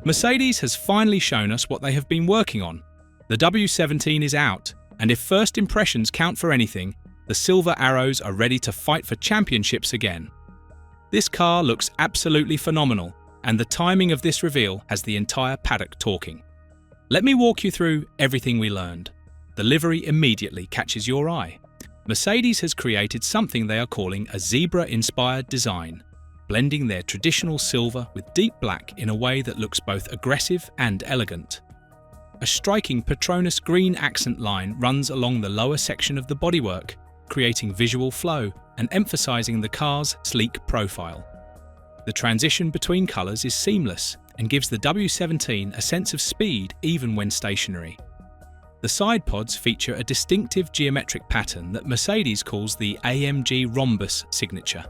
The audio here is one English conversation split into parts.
Mercedes has finally shown us what they have been working on. The W17 is out, and if first impressions count for anything, the Silver Arrows are ready to fight for championships again. This car looks absolutely phenomenal, and the timing of this reveal has the entire paddock talking. Let me walk you through everything we learned. The livery immediately catches your eye. Mercedes has created something they are calling a zebra-inspired design, blending their traditional silver with deep black in a way that looks both aggressive and elegant. A striking Petronas green accent line runs along the lower section of the bodywork, creating visual flow and emphasizing the car's sleek profile. The transition between colors is seamless and gives the W17 a sense of speed even when stationary. The side pods feature a distinctive geometric pattern that Mercedes calls the AMG rhombus signature.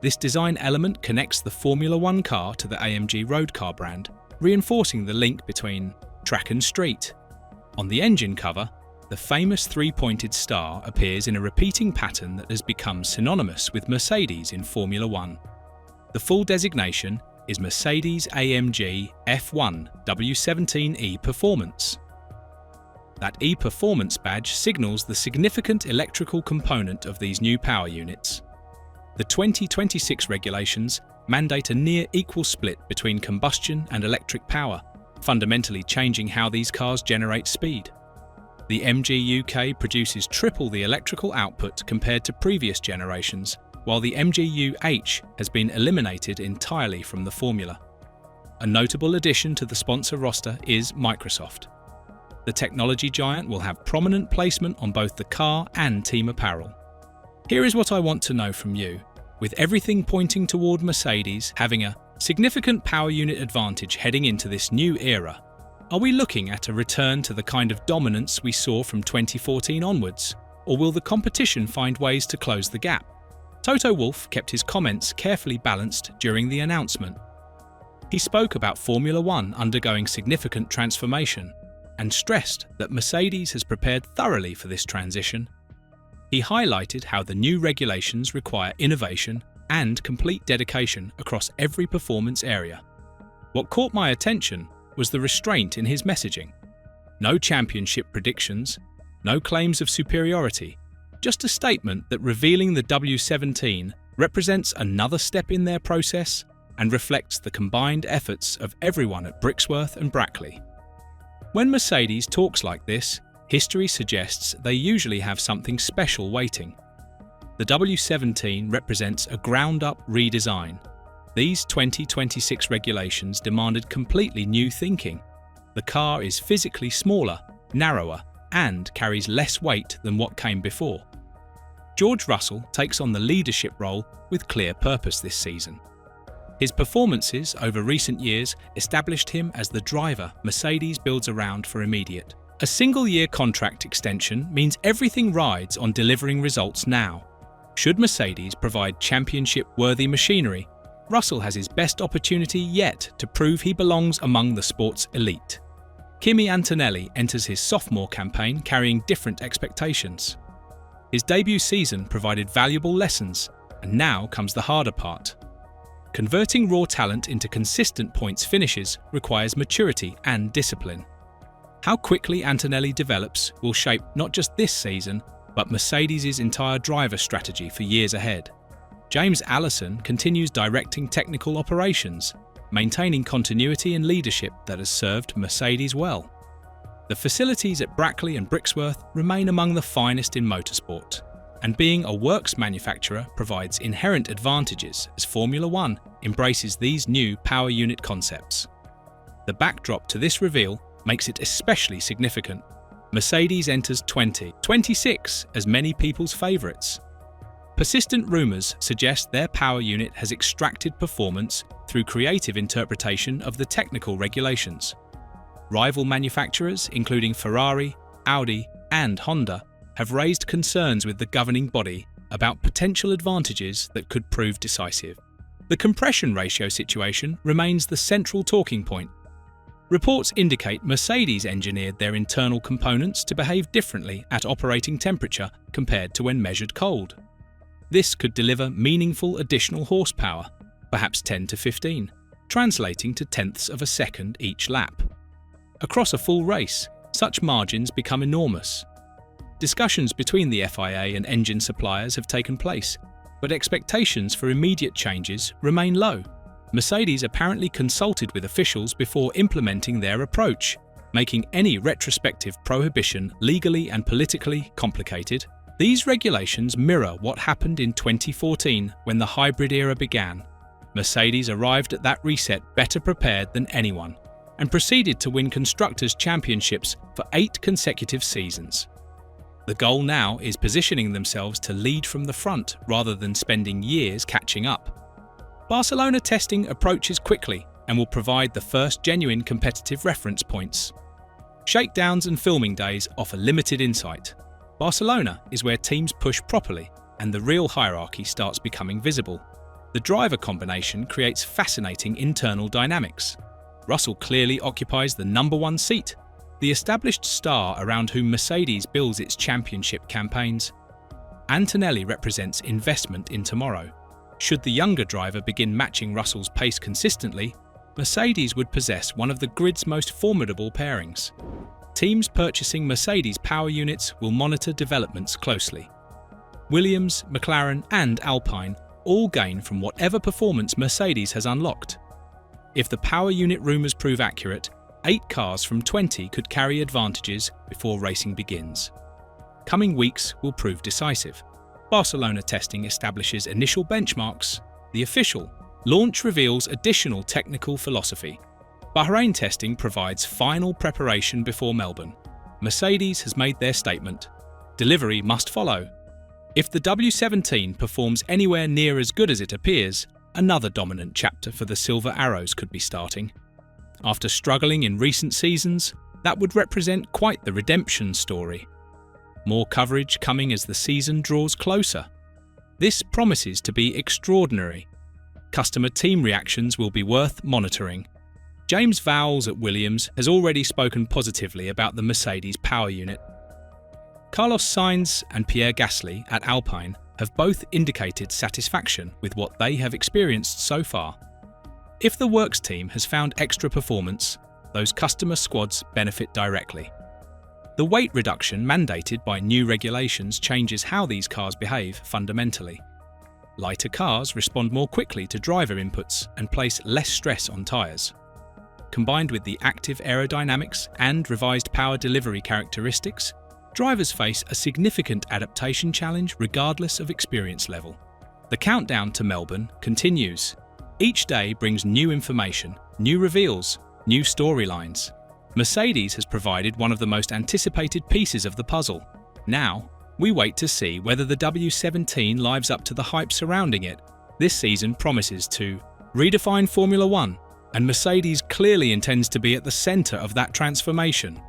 This design element connects the Formula One car to the AMG road car brand, reinforcing the link between track and street. On the engine cover, the famous three-pointed star appears in a repeating pattern that has become synonymous with Mercedes in Formula One. The full designation is Mercedes-AMG F1 W17E Performance. That E Performance badge signals the significant electrical component of these new power units. The 2026 regulations mandate a near equal split between combustion and electric power, fundamentally changing how these cars generate speed. The MG UK produces triple the electrical output compared to previous generations, while the MG UH has been eliminated entirely from the formula. A notable addition to the sponsor roster is Microsoft. The technology giant will have prominent placement on both the car and team apparel. Here is what I want to know from you. With everything pointing toward Mercedes having a significant power unit advantage heading into this new era, are we looking at a return to the kind of dominance we saw from 2014 onwards, or will the competition find ways to close the gap? Toto Wolff kept his comments carefully balanced during the announcement. He spoke about Formula One undergoing significant transformation and stressed that Mercedes has prepared thoroughly for this transition. He highlighted how the new regulations require innovation and complete dedication across every performance area. What caught my attention was the restraint in his messaging. No championship predictions, no claims of superiority, just a statement that revealing the W17 represents another step in their process and reflects the combined efforts of everyone at Brixworth and Brackley. When Mercedes talks like this, history suggests they usually have something special waiting. The W17 represents a ground-up redesign. These 2026 regulations demanded completely new thinking. The car is physically smaller, narrower, and carries less weight than what came before. George Russell takes on the leadership role with clear purpose this season. His performances over recent years established him as the driver Mercedes builds around for immediate. A single-year contract extension means everything rides on delivering results now. Should Mercedes provide championship-worthy machinery, Russell has his best opportunity yet to prove he belongs among the sport's elite. Kimi Antonelli enters his sophomore campaign carrying different expectations. His debut season provided valuable lessons, and now comes the harder part. Converting raw talent into consistent points finishes requires maturity and discipline. How quickly Antonelli develops will shape not just this season, but Mercedes' entire driver strategy for years ahead. James Allison continues directing technical operations, maintaining continuity and leadership that has served Mercedes well. The facilities at Brackley and Brixworth remain among the finest in motorsport, and being a works manufacturer provides inherent advantages as Formula One embraces these new power unit concepts. The backdrop to this reveal makes it especially significant. Mercedes enters 2026 as many people's favourites. Persistent rumours suggest their power unit has extracted performance through creative interpretation of the technical regulations. Rival manufacturers, including Ferrari, Audi, and Honda, have raised concerns with the governing body about potential advantages that could prove decisive. The compression ratio situation remains the central talking point. Reports indicate Mercedes engineered their internal components to behave differently at operating temperature compared to when measured cold. This could deliver meaningful additional horsepower, perhaps 10 to 15, translating to tenths of a second each lap. Across a full race, such margins become enormous. Discussions between the FIA and engine suppliers have taken place, but expectations for immediate changes remain low. Mercedes apparently consulted with officials before implementing their approach, making any retrospective prohibition legally and politically complicated. These regulations mirror what happened in 2014 when the hybrid era began. Mercedes arrived at that reset better prepared than anyone and proceeded to win Constructors' Championships for 8 consecutive seasons. The goal now is positioning themselves to lead from the front rather than spending years catching up. Barcelona testing approaches quickly and will provide the first genuine competitive reference points. Shakedowns and filming days offer limited insight. Barcelona is where teams push properly and the real hierarchy starts becoming visible. The driver combination creates fascinating internal dynamics. Russell clearly occupies the #1 seat, the established star around whom Mercedes builds its championship campaigns. Antonelli represents investment in tomorrow. Should the younger driver begin matching Russell's pace consistently, Mercedes would possess one of the grid's most formidable pairings. Teams purchasing Mercedes power units will monitor developments closely. Williams, McLaren, and Alpine all gain from whatever performance Mercedes has unlocked. If the power unit rumours prove accurate, 8 cars from 20 could carry advantages before racing begins. Coming weeks will prove decisive. Barcelona testing establishes initial benchmarks. The official launch reveals additional technical philosophy. Bahrain testing provides final preparation before Melbourne. Mercedes has made their statement. Delivery must follow. If the W17 performs anywhere near as good as it appears, another dominant chapter for the Silver Arrows could be starting. After struggling in recent seasons, that would represent quite the redemption story. More coverage coming as the season draws closer. This promises to be extraordinary. Customer team reactions will be worth monitoring. James Vowles at Williams has already spoken positively about the Mercedes power unit. Carlos Sainz and Pierre Gasly at Alpine have both indicated satisfaction with what they have experienced so far. If the works team has found extra performance, those customer squads benefit directly. The weight reduction mandated by new regulations changes how these cars behave fundamentally. Lighter cars respond more quickly to driver inputs and place less stress on tyres. Combined with the active aerodynamics and revised power delivery characteristics, drivers face a significant adaptation challenge regardless of experience level. The countdown to Melbourne continues. Each day brings new information, new reveals, new storylines. Mercedes has provided one of the most anticipated pieces of the puzzle. Now, we wait to see whether the W17 lives up to the hype surrounding it. This season promises to redefine Formula One, and Mercedes clearly intends to be at the centre of that transformation.